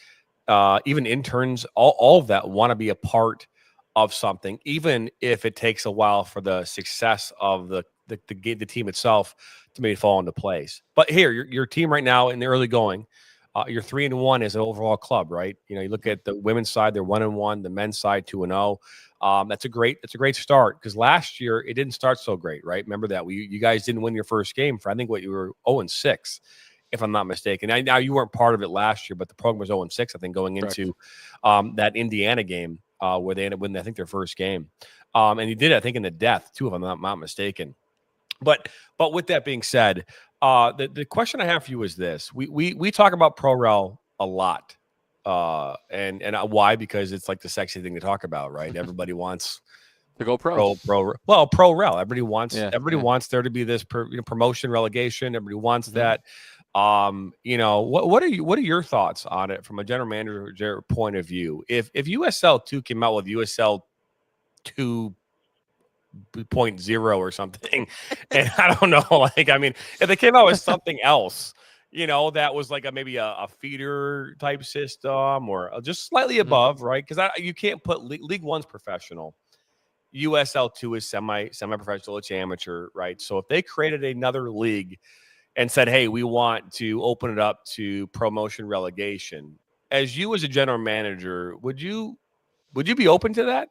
even interns, all of that want to be a part of something, even if it takes a while for the success of the team itself to maybe fall into place. But here, your team right now in the early going, you're 3-1 as an overall club, right? You look at the women's side, they're 1-1, the men's side 2-0. That's a great start, because last year it didn't start so great, right? Remember that you guys didn't win your first game for, I think, you were 0-6. If I'm not mistaken. Now you weren't part of it last year, but the program was 0-6, I think, going into that Indiana game where they ended up winning, I think, their first game. And you did, I think, in the death too, if I'm not mistaken. But with that being said, the question I have for you is this: we talk about ProRel a lot, and why? Because it's like the sexy thing to talk about, right? Everybody wants to go pro. ProRel. Everybody wants there to be this promotion, relegation. Everybody wants that. What are your thoughts on it from a general manager point of view? If USL 2 came out with USL 2 .0 or something. And I don't know, like, I mean, if they came out with something else, that was like maybe a feeder type system or just slightly above, right? Because you can't put League One's professional. USL2 is semi-professional, it's amateur, right? So if they created another league and said, hey, we want to open it up to promotion relegation, as you as a general manager, would you be open to that?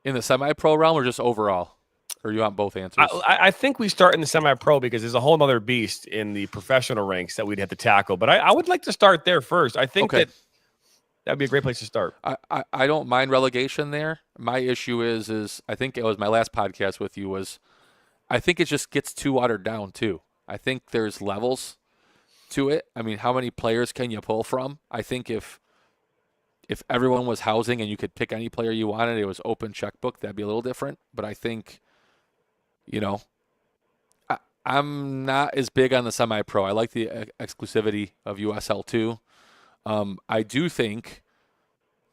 In the semi-pro realm or just overall? Or you want both answers? I think we start in the semi-pro because there's a whole other beast in the professional ranks that we'd have to tackle. But I would like to start there first. I think that'd be a great place to start. I don't mind relegation there. My issue is I think it was my last podcast with you was I think it just gets too watered down too. I think there's levels to it. I mean, how many players can you pull from? I think if everyone was housing and you could pick any player you wanted, it was open checkbook, that'd be a little different. But I think, I'm not as big on the semi-pro. I like the exclusivity of USL2. I do think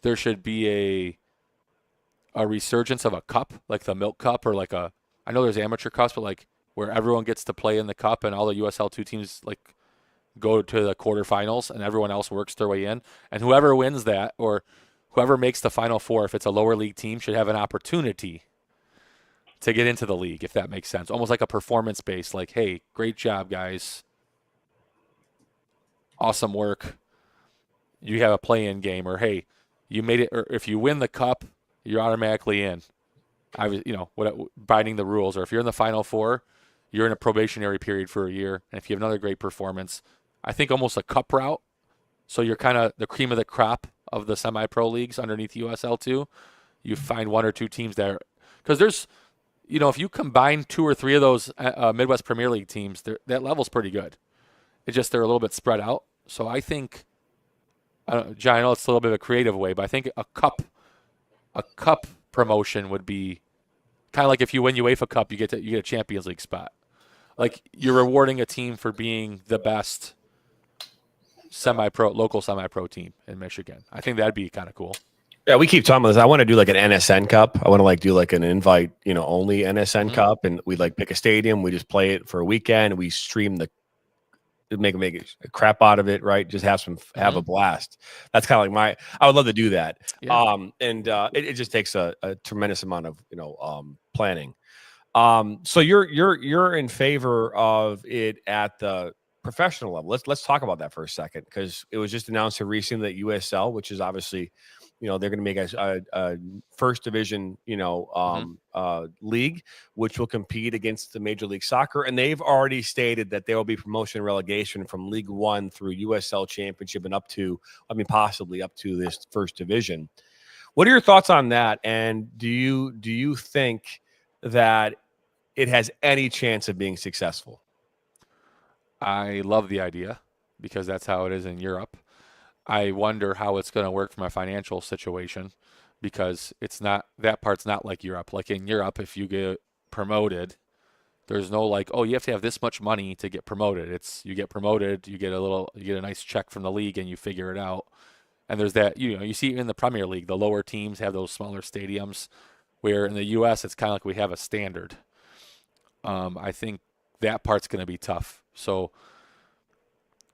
there should be a resurgence of a cup, like the Milk Cup, or like I know there's amateur cups, but like where everyone gets to play in the cup and all the USL2 teams like go to the quarterfinals and everyone else works their way in. And whoever wins that or whoever makes the Final Four, if it's a lower league team, should have an opportunity to get into the league, if that makes sense. Almost like a performance-based, like, hey, great job, guys. Awesome work. You have a play-in game, or hey, you made it, or if you win the cup, you're automatically in. Binding the rules, or if you're in the Final Four, you're in a probationary period for a year, and if you have another great performance, I think almost a cup route. So you're kind of the cream of the crop of the semi-pro leagues underneath USL2. You find one or two teams there, because there's, if you combine 2 or 3 of those Midwest Premier League teams, that level's pretty good. It's just they're a little bit spread out. So I think, John, I know it's a little bit of a creative way, but I think a cup promotion would be kind of like if you win UEFA Cup, you get a Champions League spot. Like you're rewarding a team for being the best local semi-pro team in Michigan. I think that'd be kind of cool. Yeah, we keep talking about this. I want to do like an NSN Cup. I want to do like an invite, only NSN Cup, and we pick a stadium. We just play it for a weekend. We stream make a crap out of it, right? Just have a blast. That's kind of like I would love to do that. Yeah. It just takes a tremendous amount of planning. So you're in favor of it at the professional level. Let's talk about that for a second, because it was just announced here recently that USL, which is obviously they're going to make a first division league, which will compete against the Major League Soccer, and they've already stated that there will be promotion and relegation from League One through USL Championship and possibly up to this first division. What are your thoughts on that? And do you think that it has any chance of being successful? I love the idea because that's how it is in Europe. I wonder how it's going to work from a financial situation, because that part's not like Europe. Like in Europe, if you get promoted, there's no you have to have this much money to get promoted. It's you get promoted, you get a nice check from the league and you figure it out. And there's that, you see in the Premier League, the lower teams have those smaller stadiums, where in the US it's kind of like we have a standard. I think that part's going to be tough. So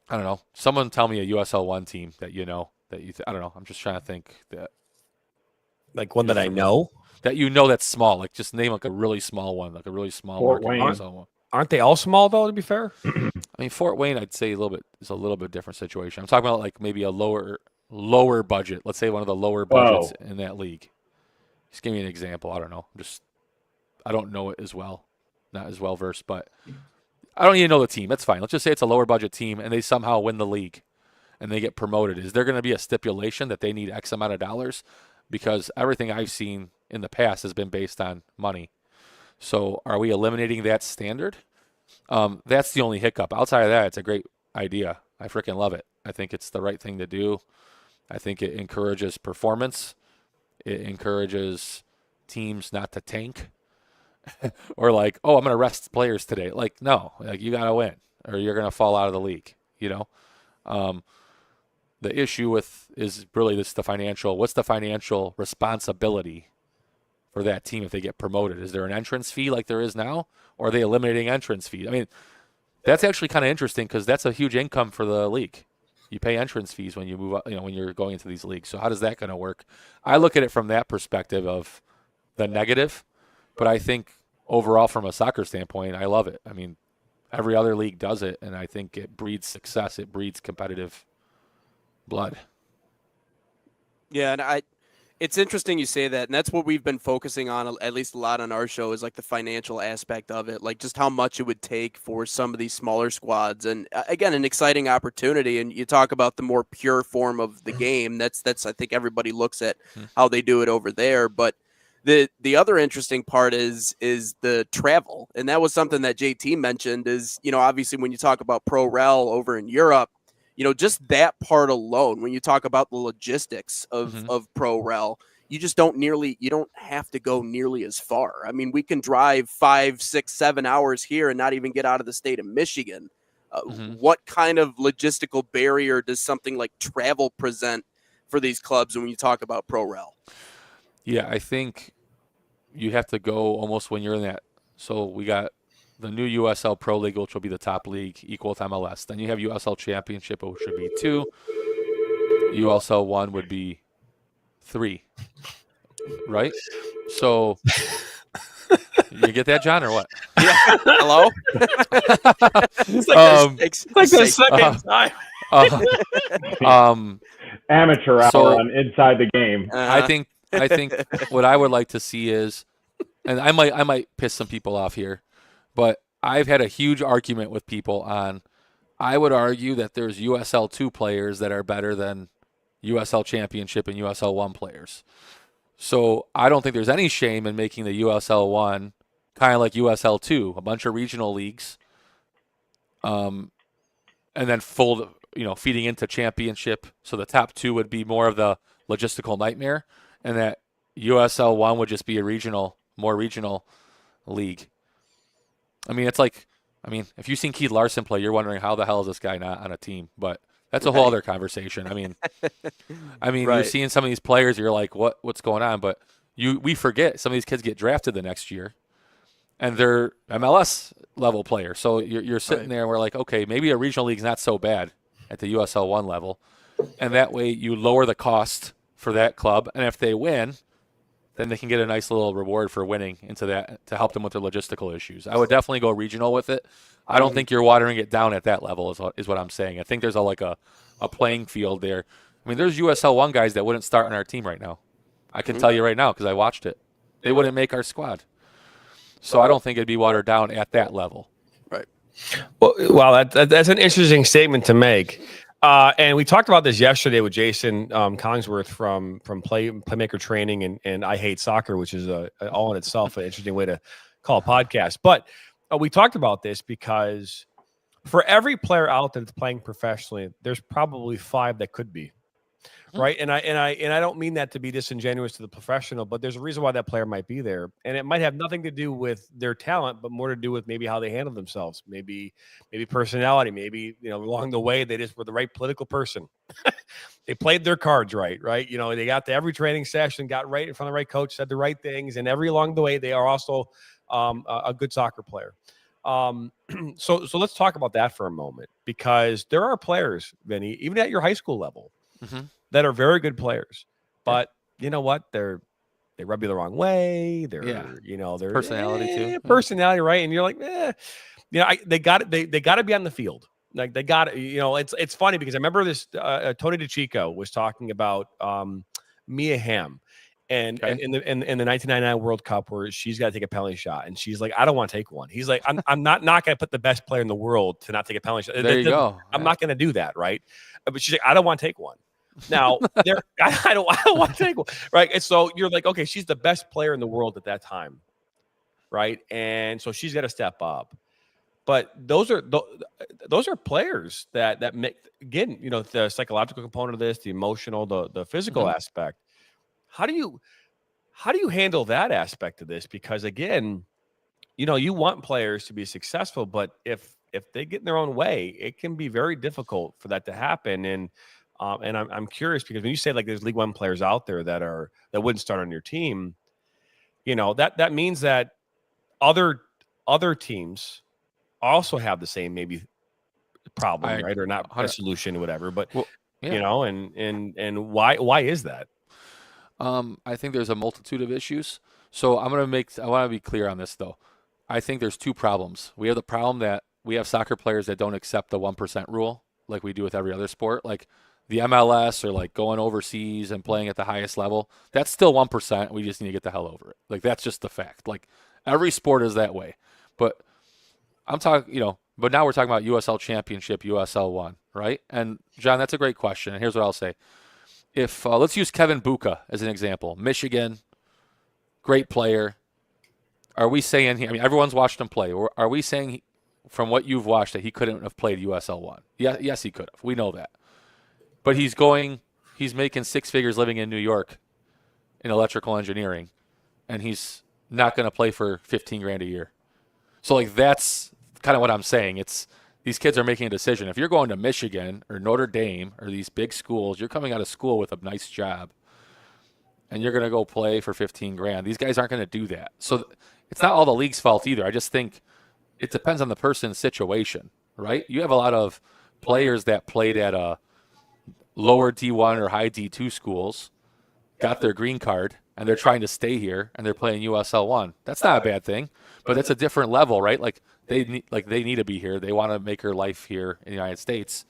I don't know. Someone tell me a USL1 team that I don't know. I'm just trying to think that. Like one that I know? That that's small. Like just name like a really small one, like a really small Fort market Wayne. USL one. Aren't they all small though, to be fair? I mean, Fort Wayne, I'd say is a little bit different situation. I'm talking about like maybe a lower budget. Let's say one of the lower budgets in that league. Just give me an example. I don't know. I don't know it as well. Not as well versed, but I don't even know the team. That's fine. Let's just say it's a lower budget team and they somehow win the league and they get promoted. Is there going to be a stipulation that they need X amount of dollars? Because everything I've seen in the past has been based on money. So are we eliminating that standard? That's the only hiccup. Outside of that, it's a great idea. I freaking love it. I think it's the right thing to do. I think it encourages performance. It encourages teams not to tank. Or I'm going to rest players today. No, you got to win or you're going to fall out of the league, The issue is really the financial, what's the financial responsibility for that team if they get promoted? Is there an entrance fee like there is now, or are they eliminating entrance fee? I mean, that's actually kind of interesting because that's a huge income for the league. You pay entrance fees when you move up, when you're going into these leagues. So how does that going to work? I look at it from that perspective of the negative, but I think overall from a soccer standpoint, I love it. I mean, every other league does it, and I think it breeds success. It breeds competitive blood. Yeah, and it's interesting you say that, and that's what we've been focusing on, at least a lot on our show, is like the financial aspect of it, like just how much it would take for some of these smaller squads, and again, an exciting opportunity. And you talk about the more pure form of the game. That's I think everybody looks at how they do it over there, but the other interesting part is the travel, and that was something that JT mentioned. Is obviously when you talk about pro rel over in Europe. Just that part alone, when you talk about the logistics of pro rel, you don't have to go nearly as far. I mean, we can drive 5, 6, 7 hours here and not even get out of the state of Michigan. What kind of logistical barrier does something like travel present for these clubs when you talk about pro rel? Yeah, I think you have to go almost when you're in that. So we got the new USL Pro League, which will be the top league, equal with MLS. Then you have USL Championship, which would be 2. USL 1 would be 3, right? So you get that, John, or what? Yeah. Hello? It's like the second time. Amateur hour on Inside the Game. I think what I would like to see is, and I might piss some people off here, but I've had a huge argument with people on, I would argue that there's USL 2 players that are better than USL Championship and USL 1 players. So I don't think there's any shame in making the USL 1 kind of like USL 2, a bunch of regional leagues, and then feeding into Championship. So the top 2 would be more of the logistical nightmare, and that USL 1 would just be a more regional league. I mean, if you've seen Keith Larson play, you're wondering how the hell is this guy not on a team? But that's a whole other conversation. I mean, right. You're seeing some of these players, you're like, what's going on? But we forget some of these kids get drafted the next year, and they're MLS level players. So you're sitting there, and we're like, okay, maybe a regional league's not so bad at the USL 1 level, and that way you lower the cost for that club, and if they win, then they can get a nice little reward for winning into that to help them with their logistical issues. I would definitely go regional with it. I don't think you're watering it down at that level is what I'm saying. I think there's a playing field there. I mean, there's USL 1 guys that wouldn't start on our team right now. I can tell you right now because I watched it. They wouldn't make our squad. So I don't think it'd be watered down at that level. Right. Well, that's an interesting statement to make. And we talked about this yesterday with Jason Collingsworth from Playmaker Training and I Hate Soccer, which is all in itself an interesting way to call a podcast. But we talked about this because for every player out there that's playing professionally, there's probably 5 that could be. Right. And I don't mean that to be disingenuous to the professional, but there's a reason why that player might be there. And it might have nothing to do with their talent, but more to do with maybe how they handle themselves, maybe personality, maybe, along the way, they just were the right political person. They played their cards right. They got to every training session, got right in front of the right coach, said the right things. And along the way, they are also a good soccer player. So let's talk about that for a moment, because there are players, Vinny, even at your high school level, that are very good players, but you know what? They rub you the wrong way. They're personality too. Personality, right? And you're like, they got it. They got to be on the field. Like they got it. It's funny because I remember this. Tony DeChico was talking about Mia Hamm, and in the 1999 World Cup where she's got to take a penalty shot, and she's like, I don't want to take one. He's like, I'm not going to put the best player in the world to not take a penalty shot. There you go. I'm not going to do that, right? But she's like, I don't want to take one. Now, I don't want to take one, right? And so you're like, okay, she's the best player in the world at that time, right? And so she's got to step up. But those are players that make, again, the psychological component of this, the emotional, the physical aspect. How do you handle that aspect of this? Because again, you want players to be successful, but if they get in their own way, it can be very difficult for that to happen. And I'm curious because when you say like there's League One players out there that wouldn't start on your team, that means that other teams also have the same maybe problem, right? Or not a solution or whatever. But well, yeah. And why is that? I think there's a multitude of issues. So I want to be clear on this though. I think there's two problems. We have the problem that we have soccer players that don't accept the 1% rule like we do with every other sport. Like the MLS or like going overseas and playing at the highest level, that's still 1%. We just need to get the hell over it. Like that's just the fact. Like every sport is that way. But I'm talking, but now we're talking about USL Championship, USL 1, right? And John, that's a great question. And here's what I'll say. If let's use Kevin Buka as an example. Michigan, great player. Are we saying he, I mean, everyone's watched him play. Or are we saying from what you've watched that he couldn't have played USL 1? Yeah, yes, he could have. We know that. But he's making six figures living in New York in electrical engineering, and he's not going to play for 15 grand a year. So like that's kind of what I'm saying. It's these kids are making a decision. If you're going to Michigan or Notre Dame or these big schools, you're coming out of school with a nice job and you're going to go play for 15 grand. These guys aren't going to do that. So it's not all the league's fault either. I just think it depends on the person's situation, right? You have a lot of players that played at a lower D1 or high D2 schools, got their green card, and they're trying to stay here and they're playing USL 1. That's not a bad thing, but it's a different level, right? Like they need to be here. They want to make their life here in the United States.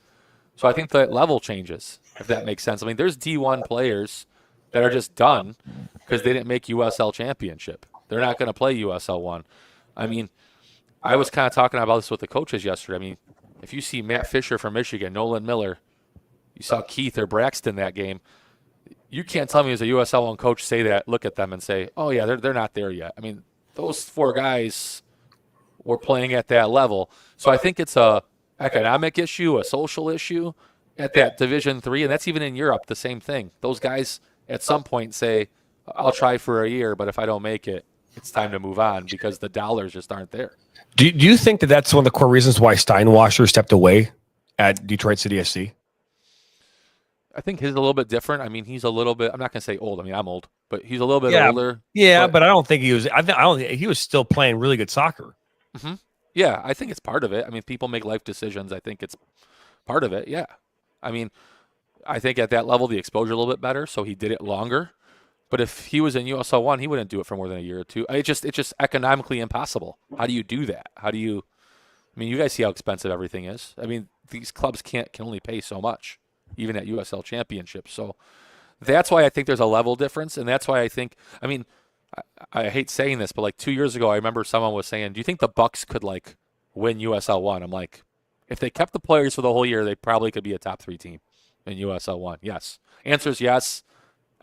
So I think that level changes, if that makes sense. I mean, there's D1 players that are just done because they didn't make USL Championship. They're not going to play USL 1. I mean, I was kind of talking about this with the coaches yesterday. I mean, if you see Matt Fisher from Michigan, Nolan Miller, you saw Keith or Braxton that game, you can't tell me as a USL 1 coach say that, look at them and say, oh, yeah, they're not there yet. I mean, those four guys were playing at that level. So I think it's a economic issue, a social issue at that Division 3, and that's even in Europe, the same thing. Those guys at some point say, I'll try for a year, but if I don't make it, it's time to move on because the dollars just aren't there. Do you think that that's one of the core reasons why Steinwasser stepped away at Detroit City SC? I think he's a little bit different. I mean, he's a little bit, I'm not going to say old. I mean, I'm old, but he's a little bit older. Yeah, but I don't think he was, I don't think he was still playing really good soccer. Mm-hmm. Yeah, I think it's part of it. I mean, people make life decisions. I think it's part of it. Yeah. I mean, I think at that level, the exposure a little bit better, so he did it longer. But if he was in USL 1, he wouldn't do it for more than a year or two. It's just economically impossible. How do you do that? I mean, you guys see how expensive everything is. I mean, these clubs can only pay so much, even at USL Championships. So that's why I think there's a level difference, and that's why I think, I mean, I hate saying this, but like 2 years ago, I remember someone was saying, do you think the Bucks could like win USL 1? I'm like, if they kept the players for the whole year, they probably could be a top 3 team in USL 1. Yes. Answer is yes.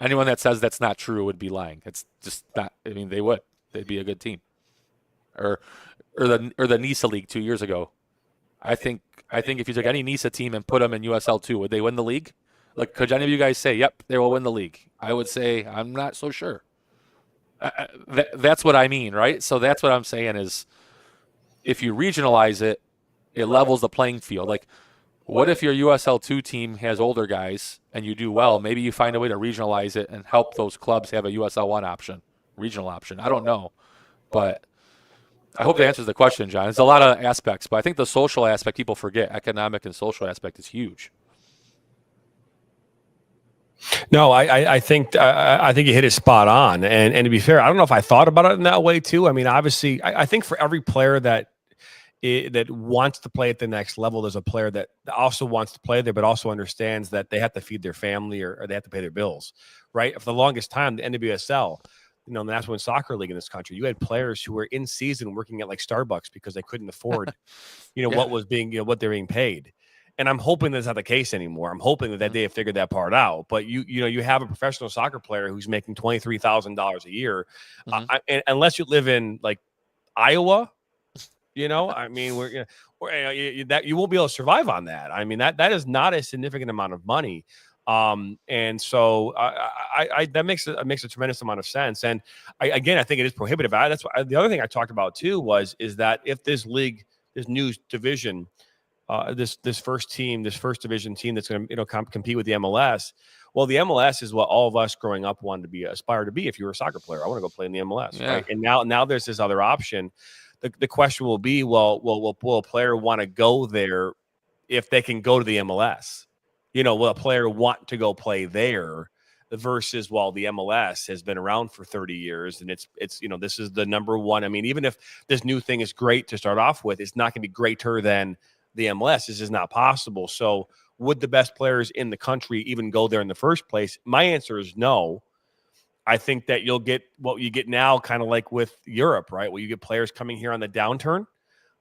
Anyone that says that's not true would be lying. It's just not. I mean, they would. They'd be a good team. Or the NISA League 2 years ago. I think if you took any NISA team and put them in USL 2, would they win the league? Like, could any of you guys say, yep, they will win the league? I would say I'm not so sure. That's what I mean, right? So that's what I'm saying is, if you regionalize it, it levels the playing field. Like, what if your USL 2 team has older guys and you do well? Maybe you find a way to regionalize it and help those clubs have a USL 1 option, regional option. I don't know. But I hope that answers the question, John. There's a lot of aspects, but I think the social aspect people forget. Economic and social aspect is huge. No, I think you hit it spot on. And to be fair, I don't know if I thought about it in that way too. I mean, obviously, I think for every player that wants to play at the next level, there's a player that also wants to play there, but also understands that they have to feed their family or they have to pay their bills, right? For the longest time, the NWSL, the National Women's Soccer League in this country, you had players who were in season working at like Starbucks because they couldn't afford, what was being, what they're being paid. And I'm hoping that's not the case anymore. I'm hoping that they have figured that part out. But you have a professional soccer player who's making $23,000 a year, and unless you live in like Iowa. I mean, that you won't be able to survive on that. I mean, that is not a significant amount of money. And so I that makes a tremendous amount of sense. And I think it is prohibitive. That's why the other thing I talked about too is that if this league, this new division, this first division team that's going to compete with the MLS. Well, the MLS is what all of us growing up wanted to aspire to be. If you were a soccer player, I want to go play in the MLS, right? And now there's this other option. The question will be, will a player want to go there if they can go to the MLS? Will a player want to go play there versus, well, the MLS has been around for 30 years and it's this is the number one. I mean, even if this new thing is great to start off with, it's not going to be greater than the MLS. This is not possible. So would the best players in the country even go there in the first place? My answer is no. I think that you'll get what you get now, kind of like with Europe, right? Where you get players coming here on the downturn.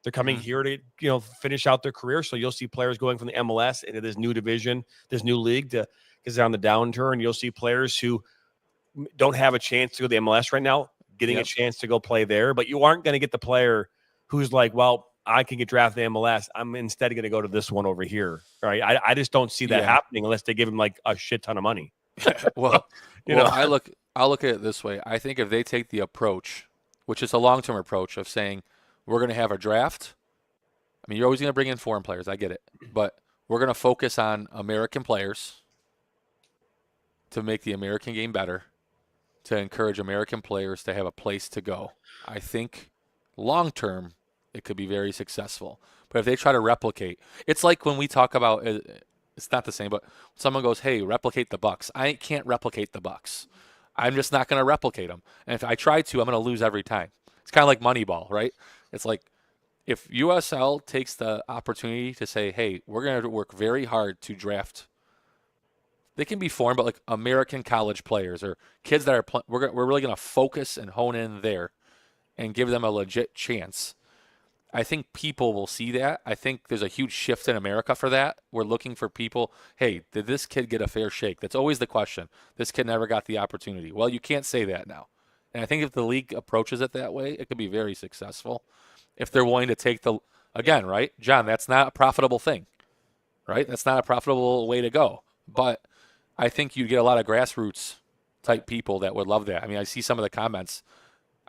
They're coming here to, finish out their career. So you'll see players going from the MLS into this new division, this new league, because they're on the downturn. You'll see players who don't have a chance to go to the MLS right now, getting a chance to go play there. But you aren't going to get the player who's like, well, I can get drafted in MLS. I'm instead going to go to this one over here. Right? I just don't see that happening unless they give him like a shit ton of money. I'll look at it this way. I think if they take the approach, which is a long-term approach of saying we're going to have a draft. I mean, you're always going to bring in foreign players. I get it. But we're going to focus on American players to make the American game better, to encourage American players to have a place to go. I think long-term, it could be very successful. But if they try to replicate, it's like when we talk about, it's not the same, but someone goes, hey, replicate the Bucks. I can't replicate the Bucks. I'm just not going to replicate them. And if I try to, I'm going to lose every time. It's kind of like Moneyball, right? It's like if USL takes the opportunity to say, hey, we're going to work very hard to draft. They can be foreign, but like American college players or kids that are we're really going to focus and hone in there and give them a legit chance. I think people will see that. I think there's a huge shift in America for that. We're looking for people, hey, did this kid get a fair shake? That's always the question. This kid never got the opportunity. Well, you can't say that now. And I think if the league approaches it that way, it could be very successful. If they're willing to take again, right, John, that's not a profitable thing, right? That's not a profitable way to go. But I think you'd get a lot of grassroots type people that would love that. I mean, I see some of the comments.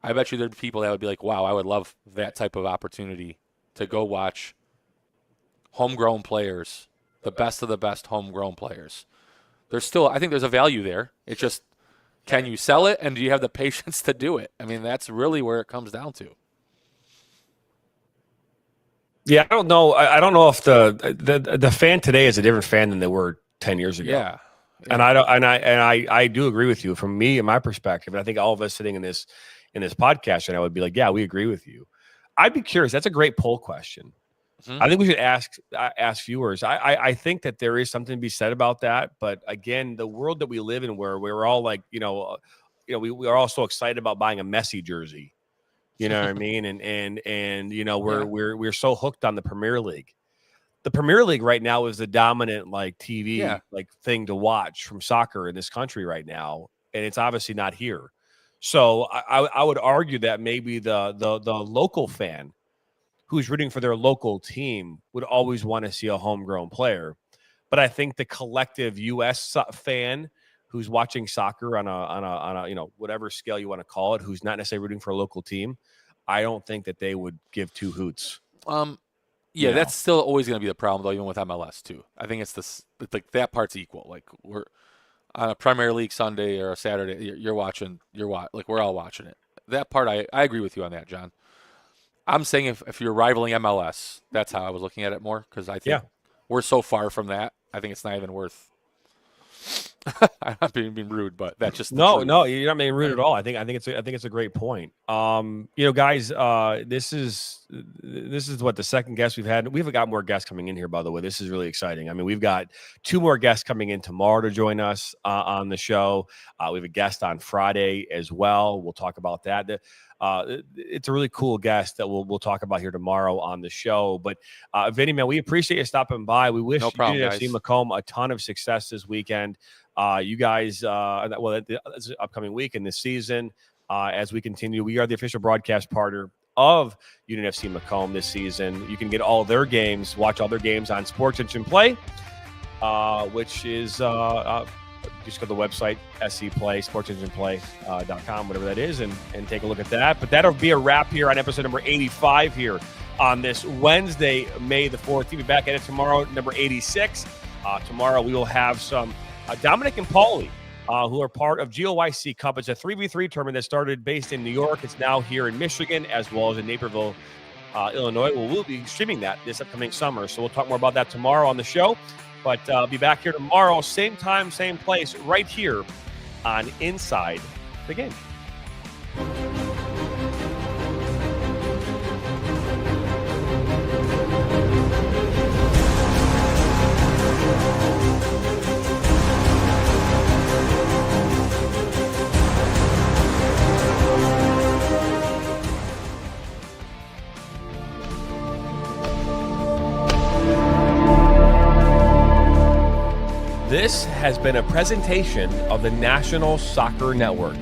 I bet you there'd be people that would be like, wow, I would love that type of opportunity to go watch homegrown players, the best of the best homegrown players. I think there's a value there. It's just, can you sell it and do you have the patience to do it? I mean, that's really where it comes down to. Yeah, I don't know. I don't know if the fan today is a different fan than they were 10 years ago. Yeah. And I do agree with you from me and my perspective. And I think all of us sitting in this podcast, and I would be like, yeah, we agree with you. I'd be curious. That's a great poll question. Mm-hmm. I think we should ask viewers. I think that there is something to be said about that. But again, the world that we live in, where we're all like, we are all so excited about buying a Messi jersey. You know what I mean? And we're so hooked on the Premier League. The Premier League right now is the dominant like TV like thing to watch from soccer in this country right now, and it's obviously not here. So I would argue that maybe the local fan who's rooting for their local team would always want to see a homegrown player. But I think the collective U.S. fan who's watching soccer on a whatever scale you want to call it, who's not necessarily rooting for a local team, I don't think that they would give two hoots. Yeah, that's still always going to be the problem, though, even with MLS too. I think it's like that part's equal. Like we're on a Premier League Sunday or a Saturday, like we're all watching it. That part, I agree with you on that, John. I'm saying if you're rivaling MLS, that's how I was looking at it more, because I think we're so far from that. I think it's not even worth. I'm not being rude, but that's just no, you're not being rude at all. I think it's a great point. Guys, this is what the second guest we've had. We've got more guests coming in here, by the way. This is really exciting. I mean, we've got 2 more guests coming in tomorrow to join us on the show. We have a guest on Friday as well. We'll talk about that. It's a really cool guest that we'll talk about here tomorrow on the show. But Vinny, man, we appreciate you stopping by. We wish UNFC Macomb a ton of success this weekend. You guys, this upcoming week in this season, as we continue, we are the official broadcast partner of UNFC Macomb this season. You can get all their games, watch all their games on Sports Engine Play, which is just go to the website, SCPlay, sportsengineplay.com, whatever that is, and take a look at that. But that'll be a wrap here on episode number 85 here on this Wednesday, May the 14th. We'll be back at it tomorrow, number 86. Tomorrow we will have some Dominic and Paulie, who are part of GOYC Cup. It's a 3v3 tournament that started based in New York. It's now here in Michigan as well as in Naperville, Illinois. We'll be streaming that this upcoming summer. So we'll talk more about that tomorrow on the show. But I'll be back here tomorrow, same time, same place, right here on Inside the Game. This has been a presentation of the National Soccer Network.